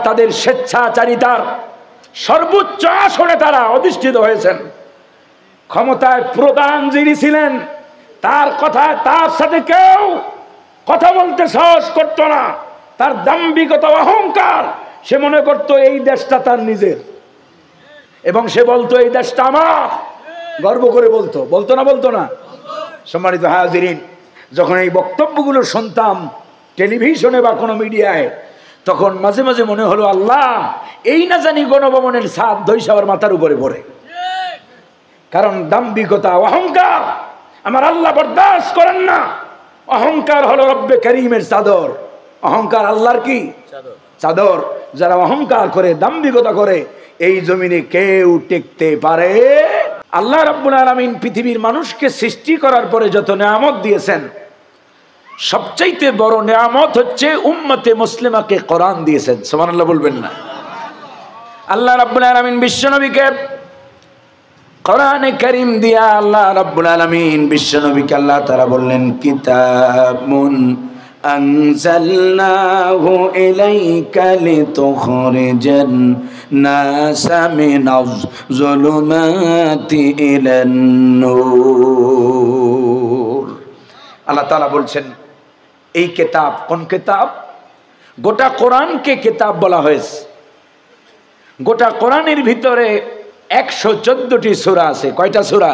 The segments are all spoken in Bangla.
তাদের স্বেচ্ছাচারিতার সর্বোচ্চ আসনে তারা অধিষ্ঠিত হয়েছেন। ক্ষমতায় প্রধান যিনি ছিলেন তার কথায় তার সাথে কেউ কথা বলতে সাহস করত না। তার দাম্ভিকতা, অহংকার, সে মনে করত এই দেশটা তার নিজের, এবং সে বলতো এই দেশটা আমার, গর্ব করে বলতো। বলতো না? সম্মানিত হাজিরিন, যখন এই বক্তব্যগুলো শুনতাম টেলিভিশনে বা কোনো মিডিয়ায়, তখন মাঝে মাঝে মনে হলো আল্লাহ, এই না জানি গণভবনের ছাদ ধৈসাওয়ার মাথার উপরে পড়ে। কারণ দাম্ভিকতা, অহংকার আমার আল্লাহ বরদাস্ত করেন না। অহংকার হলো রব্বে করিমের চাদর। অহংকার আল্লাহর কি চাদর। যারা অহংকার করে, দাম্ভিকতা করে, এই জমিনে কেউ টিকতে পারে। আল্লাহ রাব্বুল আলামিন পৃথিবীর মানুষকে সৃষ্টি করার পরে যত নিয়ামত দিয়েছেন, সবচাইতে বড় নিয়ামত হচ্ছে উম্মতে মুসলিমাকে কোরআন দিয়েছেন। সুবহানাল্লাহ বলবেন না? আল্লাহ রাব্বুল আলামিন বিশ্বনবীকে কোরআনে কারীম দিয়া আল্লাহ রাব্বুল আলামিন বিশ্বনবীকে আল্লাহ তাআলা বললেন, কিতাবুন আনজালনাহু ইলাইকা লিতুখরিজান নাসা মিনাজ যুলুমাতি ইলান নূর। আল্লাহ তাআলা বলছেন এই কিতাব, কোন কিতাব? গোটা কোরআনকে কিতাব বলা হয়েছে। গোটা কোরআনের ভিতরে 114টি সূরা আছে। কয়টা সূরা?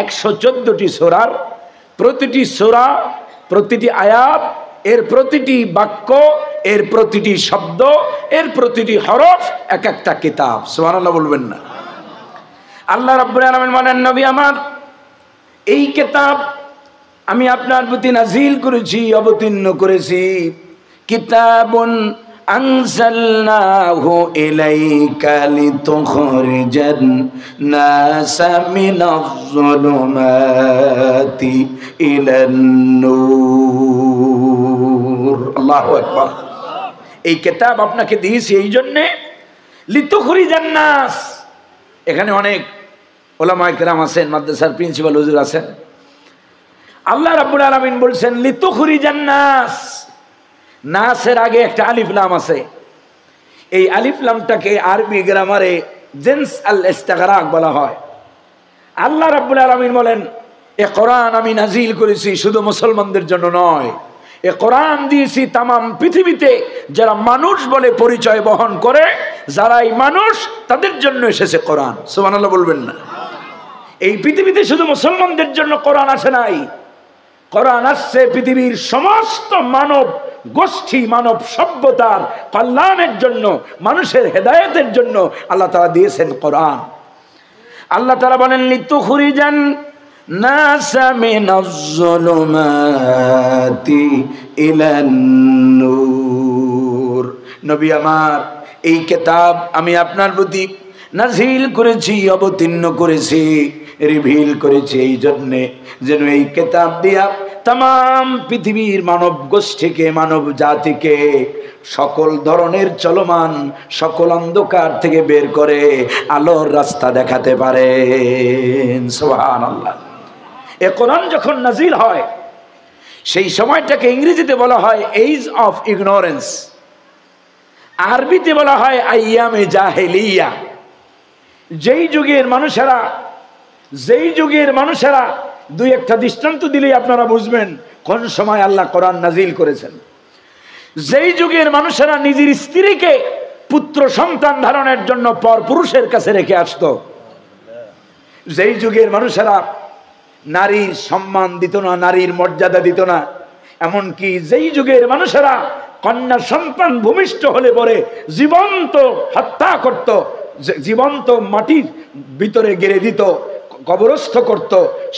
114টি সূরার প্রতিটি সূরা, প্রতিটি আয়াত, এর প্রতিটি বাক্য, এর প্রতিটি শব্দ, এর প্রতিটি হরফ এক একটা কিতাব। সুবহানাল্লাহ বলবেন না? আল্লাহ রাব্বুল আলামিন বলেন, নবী আমার, এই কিতাব আমি আপনার প্রতি নাজিল করেছি, অবতীর্ণ করেছি। কিতাবুন আনজালনাহু ইলাইকা লিতুখরিজান নাসা মিনাজ যুলুমাতি ইলান নূর। আল্লাহু আকবার। এই কিতাব আপনাকে দিয়েছি এই জন্যে, লিতুখরিজান নাস। এখানে অনেক ওলামায়ে কেরাম আছেন, মাদ্রাসার প্রিন্সিপাল হুজুর আছেন। আল্লাহ রাব্বুল আলামিন বলছেন লিতুখরিজান নাস। নাসের আগে একটা আলিফ লাম আছে। এই আলিফ লামটাকে আরবি গ্রামারে জিনস আল ইস্তিগরাক বলা হয়। আল্লাহ রাব্বুল আলামিন বলেন, এ কোরআন আমি নাজিল করেছি শুধু মুসলমানদের জন্য নয়, এ কোরআন দিয়েছি তামাম পৃথিবীতে যারা মানুষ বলে পরিচয় বহন করে, যারা এই মানুষ, তাদের জন্য এসেছে কোরআন। সুবহানাল্লাহ বলবেন না? এই পৃথিবীতে শুধু মুসলমানদের জন্য কোরআন আসে নাই, কোরআন আসছে পৃথিবীর সমস্ত মানব গোষ্ঠী, মানব সভ্যতার কল্যাণের জন্য, মানুষের হেদায়েতের জন্য আল্লাহ তাআলা দিয়েছেন কোরআন। আল্লাহ তাআলা বলেন লিতুখরিজান নাসা মিনাজ যুলুমাতি ইলান নূর। নবী আমার, এই কিতাব আমি আপনার প্রতি নাজিল করেছি, অবতীর্ণ করেছি, রিভিল করেছি এই জন্যে যেন এই কিতাব দিয়া তাম পৃথিবীর মানব গোষ্ঠীকে, মানব জাতিকে সকল ধরনের চলমান সকল অন্ধকার থেকে বের করে আলোর রাস্তা দেখাতে পারেন। সুবহানাল্লাহ। এ কোরআন যখন নাজিল হয়, সেই সময়টাকে ইংরেজিতে বলা হয় এজ অফ ইগনোরেন্স, আরবিতে বলা হয় আইয়ামে জাহেলিয়া। যেই যুগের মানুষেরা দুই একটা দৃষ্টান্ত দিলেই আপনারা বুঝবেন কোন সময় আল্লাহ কোরআন নাজিল করেছেন। যেই যুগের মানুষেরা নিজের স্ত্রীকে পুত্র সন্তান ধারণের জন্য পর পুরুষের কাছে রেখে আসতো, যেই যুগের মানুষেরা নারীর সম্মান দিত না, নারীর মর্যাদা দিত না, এমনকি যেই যুগের মানুষেরা কন্যা সন্তান ভূমিষ্ঠ হলে পরে জীবন্ত হত্যা করত, জীবন্ত মাটির ভিতরে গেড়ে দিত, কবরস্থ করত,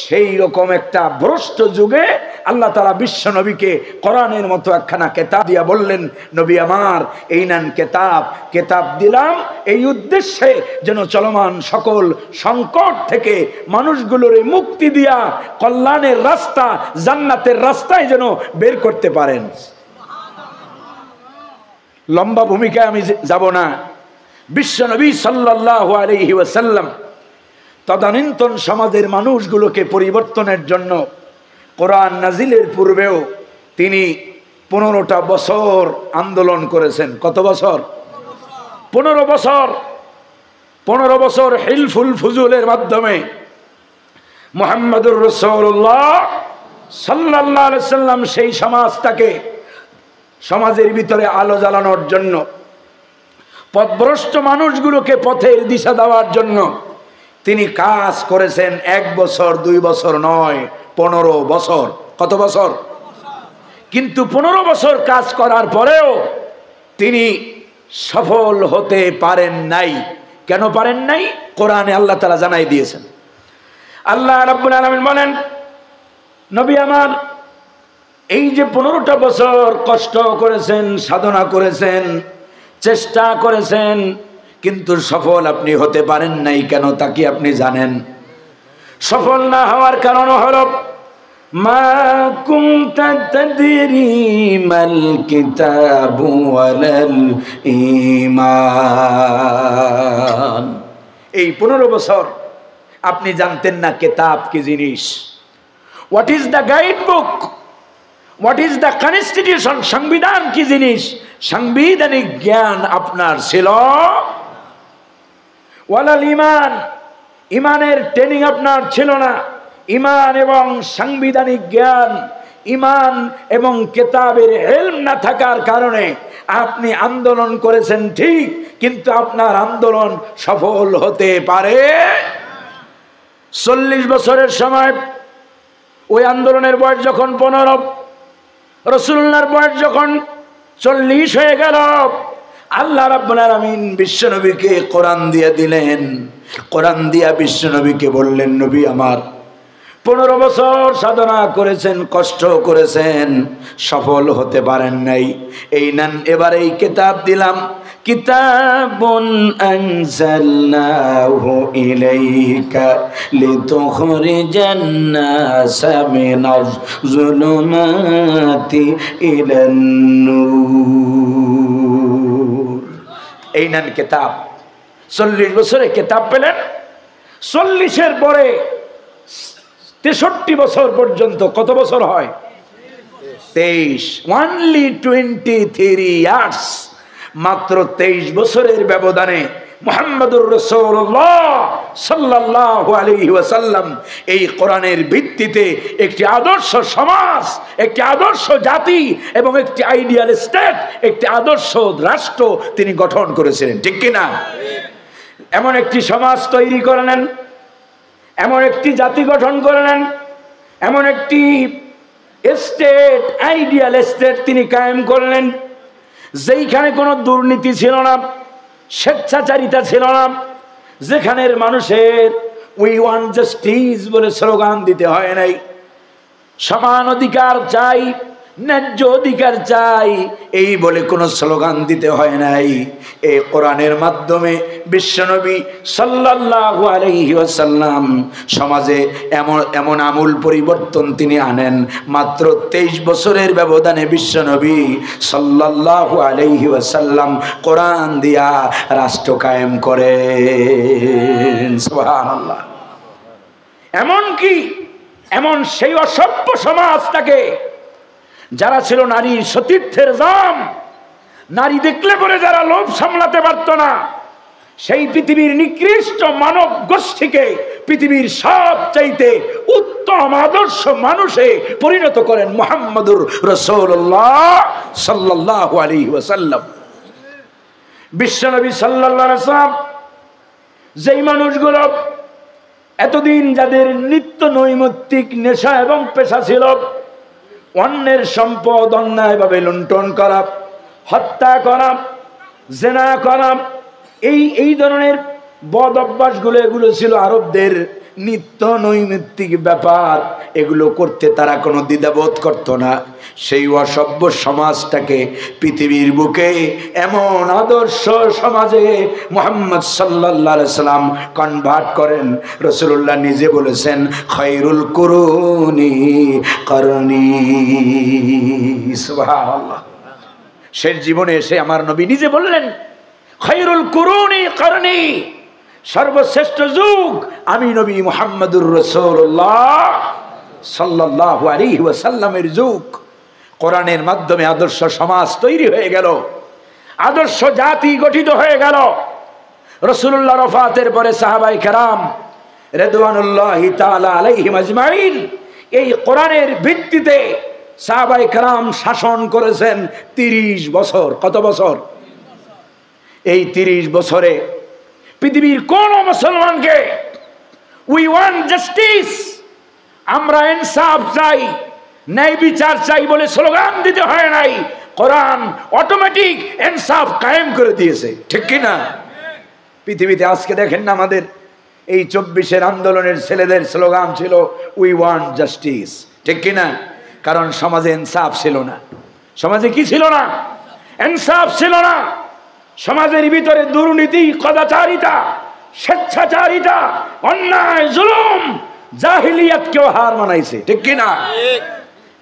সেই রকম একটা ভ্রষ্ট যুগে আল্লাহ তাআলা বিশ্ব নবীকে কোরআনের মতো একখানা কিতাব দিয়া বললেন, নবী আমার, এই নেন কিতাব দিলাম এই উদ্দেশ্যে যেন চলমান সকল সংকট থেকে মানুষগুলোর মুক্তি দিয়া কল্যাণের রাস্তা, জান্নাতের রাস্তায় যেন বের করতে পারেন। লম্বা ভূমিকায় আমি যাব না। বিশ্ব নবী সাল্লাল্লাহু আলাইহি ওয়াসাল্লাম তদানীন্তন সমাজের মানুষগুলোকে পরিবর্তনের জন্য কোরআন নাজিলের পূর্বেও তিনি 15টা বছর আন্দোলন করেছেন। কত বছর? 15 বছর হিলফুল ফুজুলের মাধ্যমে মুহাম্মদুর রাসূলুল্লাহ সাল্লাল্লাহু আলাইহি সাল্লাম সেই সমাজের ভিতরে আলো জ্বালানোর জন্য, পথভ্রষ্ট মানুষগুলোকে পথের দিশা দেওয়ার জন্য তিনি কাজ করেছেন। 1 বছর 2 বছর নয়, 15 বছর। কত বছর? কিন্তু 15 বছর কাজ করার পরেও তিনি সফল হতে পারেন নাই। কেন পারেন নাই? কোরআনে আল্লাহ তাআলা জানাই দিয়েছেন। আল্লাহ রাব্বুল আলামিন বলেন, নবী আমার এই যে 15টা বছর কষ্ট করেছেন, সাধনা করেছেন, চেষ্টা করেছেন, কিন্তু সফল আপনি হতে পারেন নাই। কেন তা কি আপনি জানেন? সফল না হওয়ার কারণ হলো মা কুনতা তাদরি মাল কিতাবু ওয়ালাল ঈমান। এই 15 বছর আপনি জানতেন না কিতাব কি জিনিস। What is the guide book, what is the constitution, সংবিধান কি জিনিস, সাংবিধানিক জ্ঞান আপনার ছিল। ওয়ালাল ঈমান, ঈমানের ট্রেনিং আপনার ছিল না। ঈমান এবং সাংবিধানিক জ্ঞান, ঈমান এবং কিতাবের ইলম না থাকার কারণে আপনি আন্দোলন করেছেন ঠিক, কিন্তু আপনার আন্দোলন সফল হতে পারে। 40 বছরের সময় ওই আন্দোলনের বয়স যখন 15, রাসূলুল্লাহর বয়স যখন 40 হয়ে গেল, আল্লাহ রাব্বুল আলামিন বিশ্বনবীকে কোরআন দিয়ে দিলেন। কোরআন দিয়া বিশ্বনবীকে বললেন, নবী আমার 15 বছর সাধনা করেছেন, কষ্ট করেছেন, সফল হতে পারেন নাই। এই নেন, এবার এই কিতাব দিলাম। কিতাবুন আনজালনাহু ইলাইকা লিতুখরিজান নাসা মিনাজ যুলুমাতি ইলান নূর। এই নেন কিতাব। 40 বছরে কিতাব পেলেন। 40-এর পরে 63 বছর পর্যন্ত কত বছর হয়? 23। Only 23 years. মাত্র 23 বছরের ব্যবধানে মুহাম্মদুর রাসূলুল্লাহ সাল্লাল্লাহু আলাইহি ওয়াসাল্লাম এই কোরআনের ভিত্তিতে একটি আদর্শ সমাজ, একটি আদর্শ জাতি এবং একটি আইডিয়াল স্টেট, একটি আদর্শ রাষ্ট্র তিনি গঠন করেছিলেন। ঠিক কি না? এমন একটি সমাজ তৈরি করে নেন, এমন একটি জাতি গঠন করে নেন, এমন একটি স্টেট, আইডিয়াল স্টেট তিনি কায়েম করলেন, যেইখানে কোনো দুর্নীতি ছিল না, স্বেচ্ছাচারিতা ছিল না, যেখানের মানুষের উই ওয়ান্ট জাস্টিস বলে স্লোগান দিতে হয় নাই, সমান অধিকার চাই, ন্যায্য অধিকার চাই এই বলে কোনো স্লোগান দিতে হয় নাই। এই কোরআনের মাধ্যমে বিশ্বনবী সাল্লাল্লাহু আলাইহি ওয়াসাল্লাম সমাজে এমন আমূল পরিবর্তন তিনি আনেন। মাত্র 23 বছরের ব্যবধানে বিশ্বনবী সাল্লাল্লাহু আলাইহি ওয়াসাল্লাম কোরআন দিয়া রাষ্ট্র কায়েম করেন। সুবহানাল্লাহ। এমন সেই অসভ্য সমাজটাকে, যারা ছিল নারীর সতীর্থের জাম, নারী দেখলে পরে যারা লোভ সামলাতে পারত না, সেই পৃথিবীর নিকৃষ্ট মানব গোষ্ঠীকে পৃথিবীর সবচাইতে উত্তম আদর্শ মানুষে পরিণত করেন মুহাম্মদুর রাসূলুল্লাহ সাল্লাল্লাহু আলাইহি ওয়াসাল্লাম। বিশ্বনবী সাল্লাল্লাহু আলাইহি ওয়াসাল্লাম যেই মানুষগুলো এতদিন যাদের নিত্য নৈমিত্তিক নেশা এবং পেশা ছিল অন্যের সম্পদ অন্যায়ভাবে লুণ্ঠন করা, হত্যা করা, জেনা করা, এই ধরনের বদ অভ্যাসগুলো, এগুলো ছিল আরবদের নিত্য নৈমিত্তিক ব্যাপার। এগুলো করতে তারা কোনো দ্বিধাবোধ করতো না। সেই অসভ্য সমাজটাকে পৃথিবীর বুকে এমন আদর্শ সমাজে মুহাম্মদ সাল্লাল্লাহু আলাইহি সাল্লাম কনভার্ট করেন। রাসূলুল্লাহ নিজে বলেছেন, খায়রুল কুরুনি করনি। সুবহানাল্লাহ। শেষ জীবনে এসে আমার নবী নিজে বললেন, খায়রুল কুরুনি করনি, সর্বশ্রেষ্ঠ যুগ আমি নবী মুহাম্মদুর রাসূলুল্লাহ সাল্লাল্লাহু আলাইহি ওয়াসাল্লামের যুগ। কোরআনের মাধ্যমে আদর্শ সমাজ তৈরি হয়ে গেল। আদর্শ জাতি গঠিত হয়ে গেল। রাসূলুল্লাহ ওয়াফাতের পরে সাহাবায়ে কেরাম রিদওয়ানুল্লাহি তাআলা আলাইহিম আজমাইন এই কোরআনের ভিত্তিতে সাহাবায়ে কেরাম শাসন করেছেন 30 বছর। কত বছর? এই 30 বছরে পৃথিবীর কোন মুসলমানকে উই ওয়ান্ট জাস্টিস, আমরা ইনসাফ চাই, ন্যায় বিচার চাই বলে স্লোগান দিতে হয় নাই। কোরআন অটোমেটিক ইনসাফ কায়েম করে দিয়েছে, ঠিক কি না? পৃথিবীতে আজকে দেখেন না, আমাদের এই 24-এর আন্দোলনের ছেলেদের স্লোগান ছিল উই ওয়ান্ট জাস্টিস, ঠিক কি না? কারণ সমাজে ইনসাফ ছিল না। সমাজে কি ছিল না? ইনসাফ ছিল না। সমাজের ভিতরে দুর্নীতি, কদাচারিতা, স্বেচ্ছাচারিতা, অন্যায়, জুলুম, জাহিলিয়াতকেও হার মানাইছে, ঠিক কি না?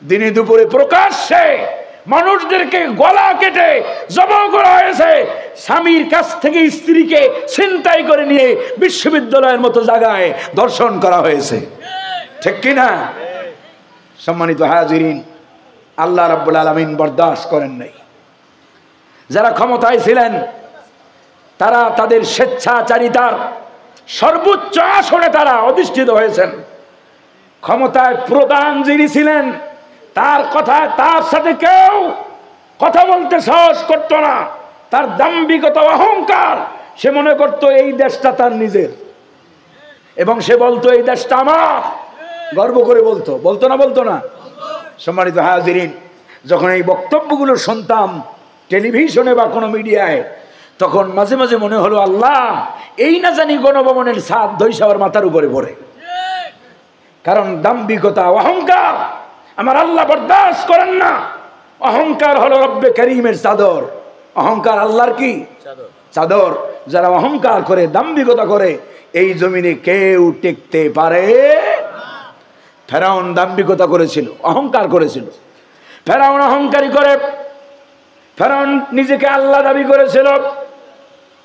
দিনে দুপুরে প্রকাশ্যে মানুষদেরকে গলা কেটে জবাই করা হয়েছে। স্বামীর কাছ থেকে স্ত্রীকে ছিনতাই করে নিয়ে বিশ্ববিদ্যালয়ের মতো জায়গায় ধর্ষণ করা হয়েছে, ঠিক কি না? সম্মানিত হাজিরিন, আল্লাহ রাব্বুল আলামিন বরদাস্ত করেন নাই। যারা ক্ষমতায় ছিলেন তারা তাদের স্বেচ্ছাচারিতার সর্বোচ্চ আসনে তারা অধিষ্ঠিত হয়েছেন। ক্ষমতায় প্রধান যিনি ছিলেন তার সাথে কেউ কথা বলতে সাহস করত না। তার দাম্ভিকতা, অহংকার, সে মনে করত এই দেশটা তার নিজের, এবং সে বলতো এই দেশটা আমার, গর্ব করে বলতো না? সম্মানিত হাজিরিন, যখন এই বক্তব্যগুলো শুনতাম টেলিভিশনে বা কোনো মিডিয়ায়, তখন মাঝে মাঝে মনে হলো আল্লাহ, এই না জানি গণভবনের ছাদ ধৈর্যের মাথার উপরে পড়ে। কারণ দাম্ভিকতা, অহংকার আমার আল্লাহ বরদাস্ত করেন না। অহংকার হলো রব্বে করিমের চাদর। অহংকার আল্লাহর কি চাদর। যারা অহংকার করে, দাম্ভিকতা করে, এই জমিনে কেউ টিকতে পারে। ফেরাউন দাম্ভিকতা করেছিল, অহংকার করেছিল। ফেরাউন অহংকারী করে, ফেরাউন নিজেকে আল্লাহ দাবি করেছিল।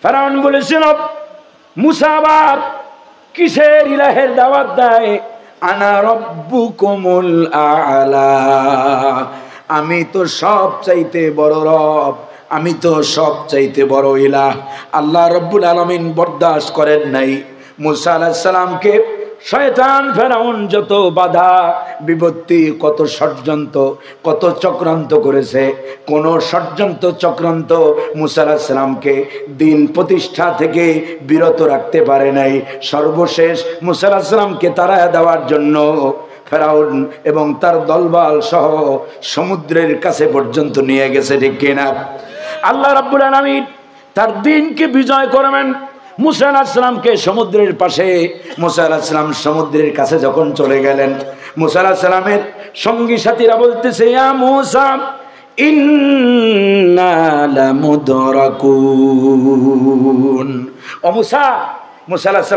ফেরাউন বলেছিল মুসা আবার কিসের ইলাহের দাওয়াত দেয়, আনা রব্বুকুমুল আ'লা, আমি তো সব চাইতে বড় রব, আমি তো সব চাইতে বড় ইলাহ। আল্লাহ রব্বুল আলামিন বরদাস্ত করেন নাই। মুসা আলাইহিস সালামকে শয়তান ফেরাউন যত বাধা বিপত্তি, কত ষড়যন্ত্র, কত চক্রান্ত করেছে, কোন ষড়যন্ত্র চক্রান্ত মুসা আলাইহিস সালামকে দিন প্রতিষ্ঠা থেকে বিরত রাখতে পারে নাই। সর্বশেষ মুসা আলাইহিস সালামকে তাড়ায় দেওয়ার জন্য ফেরাউন এবং তার দলবল সহ সমুদ্রের কাছে পর্যন্ত নিয়ে গেছে, ঠিক কিনা? আল্লাহ রাব্বুল আলামিন তার দিনকে বিজয় করবেন। মুসা আলাইহিস সালামকে সমুদ্রের পাশে, মুসা আলাইহিস সালাম সমুদ্রের কাছে যখন চলে গেলেন, মুসা আলাইহিস সালামের সঙ্গী সাথীরা বলতেছে, ইয়া মুসা ইন্না লামুদরাকুন। ও মুসা, মুসা আলাইহিস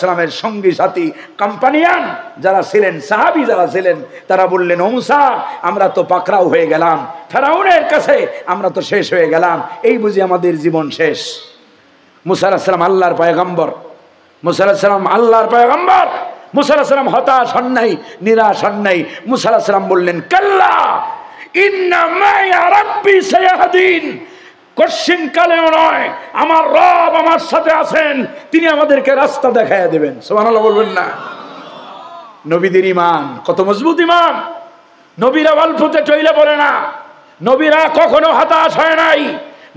সালামের সঙ্গী সাথী, কম্পানিয়ান যারা ছিলেন, সাহাবী যারা ছিলেন, তারা বললেন, ও মুসা, আমরা তো পাকড়াও হয়ে গেলাম ফেরাউনের কাছে, আমরা তো শেষ হয়ে গেলাম, এই বুঝি আমাদের জীবন শেষ। মুসা আলাইহিস সালাম আল্লাহর পয়গম্বর, মুসা আলাইহিস সালাম আল্লাহর পয়গম্বর। মুসা আলাইহিস সালাম হতাশ হন নাই, নিরাশ হন নাই। মুসা আলাইহিস সালাম বললেন, কাল্লা ইন্না মা'য়া রাব্বি সায়াহদিন, কঠিন কালেও নয়, আমার রব আমার সাথে আছেন, তিনি আমাদেরকে রাস্তা দেখাইয়া দেবেন। সুবহানাল্লাহ বলবেন না? নবীদের ঈমান কত মজবুত ঈমান! নবীরা অল্পতে চইলে পড়ে না, নবীরা কখনো হতাশ হয় নাই,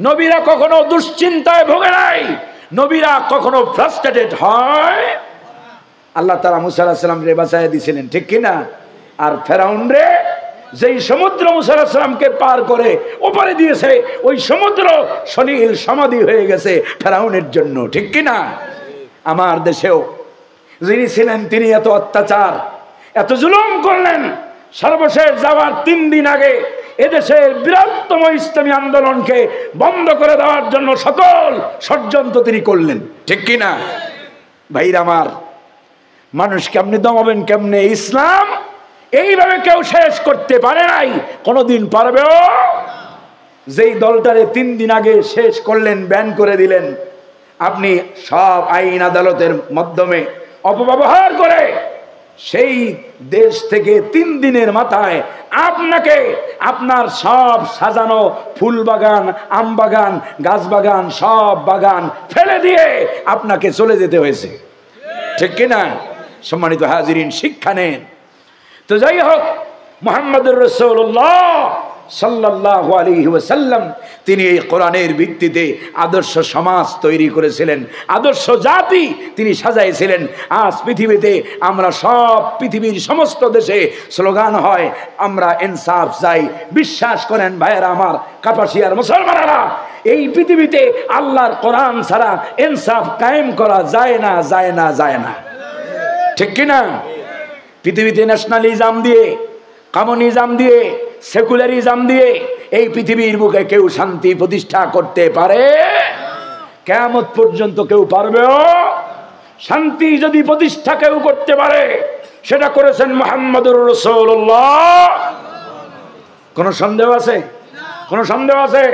নবীরা কখনো দুশ্চিন্তায় ভোগে নাই, নবীরা কখনো ফ্রাস্ট্রেটেড হয়। আল্লাহ তাআলা মুসা আলাইহিস সালাম রে বাঁচাইয়া দিয়েছিলেন, ঠিক কি না? আর ফেরাউন রে যেই সমুদ্র মুসা আলাইহিস সালামকে পার করে ওপারে দিয়েছে, ওই সমুদ্র সলিল সমাধি হয়ে গেছে ফেরাউনের জন্য, ঠিক কি না? আমার দেশেও যিনি ছিলেন, তিনি এত অত্যাচার, এত জুলুম করলেন, সর্বশেষ যাওয়ার 3 দিন আগে এদেশের বৃহত্তম ইসলামী আন্দোলনকে বন্ধ করে দেওয়ার জন্য সকল ষড়যন্ত্র তিনি করলেন, ঠিক কি না? ভাইরা আমার, মানুষ কেমনে দমাবেন, কেমনে? ইসলাম এইভাবে কেউ শেষ করতে পারে নাই, কোনদিন পারবেও। যেই দলটারে 3 দিন আগে শেষ করলেন, ব্যান করে দিলেন, আপনি সব আইন আদালতের মাধ্যমে অপব্যবহার করে সেই দেশ থেকে 3 দিনের মাথায় আপনাকে আপনার সব সাজানো ফুল বাগান, আম বাগান, গাছ বাগান, সব বাগান ফেলে দিয়ে আপনাকে চলে যেতে হয়েছে, ঠিক কিনা? সম্মানিত হাজিরিন, শিক্ষা নেন। তো যাই হোক, মুহাম্মদুর রাসূলুল্লাহ সাল্লাল্লাহু আলাইহি ওয়াসাল্লাম তিনি এই কোরআনের ভিত্তিতে আদর্শ সমাজ তৈরি করেছিলেন, আদর্শ জাতি তিনি সাজাইছিলেন। আজ পৃথিবীতে আমরা সব পৃথিবীর সমস্ত দেশে স্লোগান হয় আমরা ইনসাফ চাই। বিশ্বাস করেন ভাইয়েরা আমার, কাপাসিয়ার মুসলমানেরা, এই পৃথিবীতে আল্লাহর কোরআন ছাড়া ইনসাফ কায়েম করা যায় না, যায় না, যায় না, ঠিক কিনা? পৃথিবীতে ন্যাশনালিজম দিয়ে, কমিউনিজম দিয়ে, সেকুলারিজম দিয়ে এই পৃথিবীর বুকে কেউ শান্তি প্রতিষ্ঠা করতে পারে? কিয়ামত পর্যন্ত কেউ পারবেও? শান্তি যদি প্রতিষ্ঠা কেউ করতে পারে, সেটা করেছেন মুহাম্মদুর রাসূলুল্লাহ। কোনো সন্দেহ আছে? কোনো সন্দেহ আছে?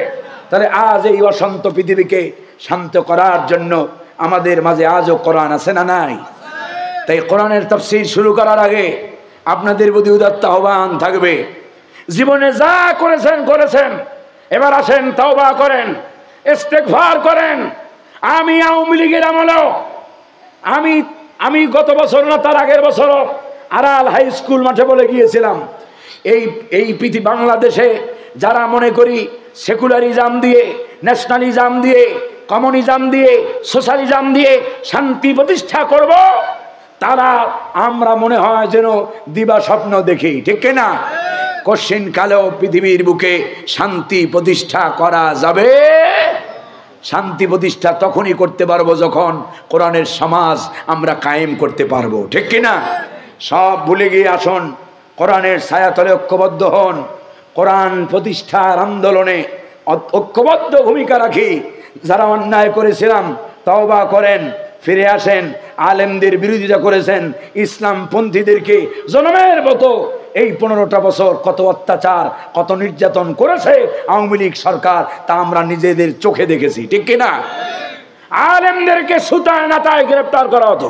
তাহলে আজ এই অশান্ত পৃথিবীকে শান্ত করার জন্য আমাদের মাঝে আজও কোরআন আছে না নাই? তাই কোরআনের তাফসীর শুরু করার আগে আপনাদের প্রতি উদাত্ত আহ্বান থাকবে, জীবনে যা করেছেন করেছেন, এবার আসেন তওবা করেন, ইস্তেগফার করেন। আমি আওয়ামী লীগের আমলেও আমি গত বছর না তার আগের বছরও আড়াল হাই স্কুল মাঠে বলে গিয়েছিলাম, এই পৃথিবী বাংলাদেশে যারা মনে করি সেকুলারিজম দিয়ে, ন্যাশনালিজম দিয়ে, কমিউনিজম দিয়ে, সোশ্যালিজম দিয়ে শান্তি প্রতিষ্ঠা করব, তারা আমরা মনে হয় যেন দিবা স্বপ্ন দেখি, ঠিক কিনা? কঠিন কালেও পৃথিবীর বুকে শান্তি প্রতিষ্ঠা করা যাবে। শান্তি প্রতিষ্ঠা তখনই করতে পারবো যখন কোরআনের সমাজ আমরা কায়েম করতে পারবো, ঠিক কিনা? সব ভুলে গিয়ে আসুন, কোরআনের ছায়াতলে ঐক্যবদ্ধ হন, কোরআন প্রতিষ্ঠার আন্দোলনে ঐক্যবদ্ধ ভূমিকা রাখি। যারা অন্যায় করেছিলাম তওবা করেন, ফিরে আসেন। আলেমদের বিরোধিতা করেছেন, ইসলামপন্থীদেরকে জনমের মতো এই 15টা বছর কত অত্যাচার, কত নির্যাতন করেছে আওয়ামী লীগ সরকার, তা আমরা নিজেদের চোখে দেখেছি, ঠিক কিনা? আলেমদেরকে সুতায় নাতায় গ্রেফতার করা হতো।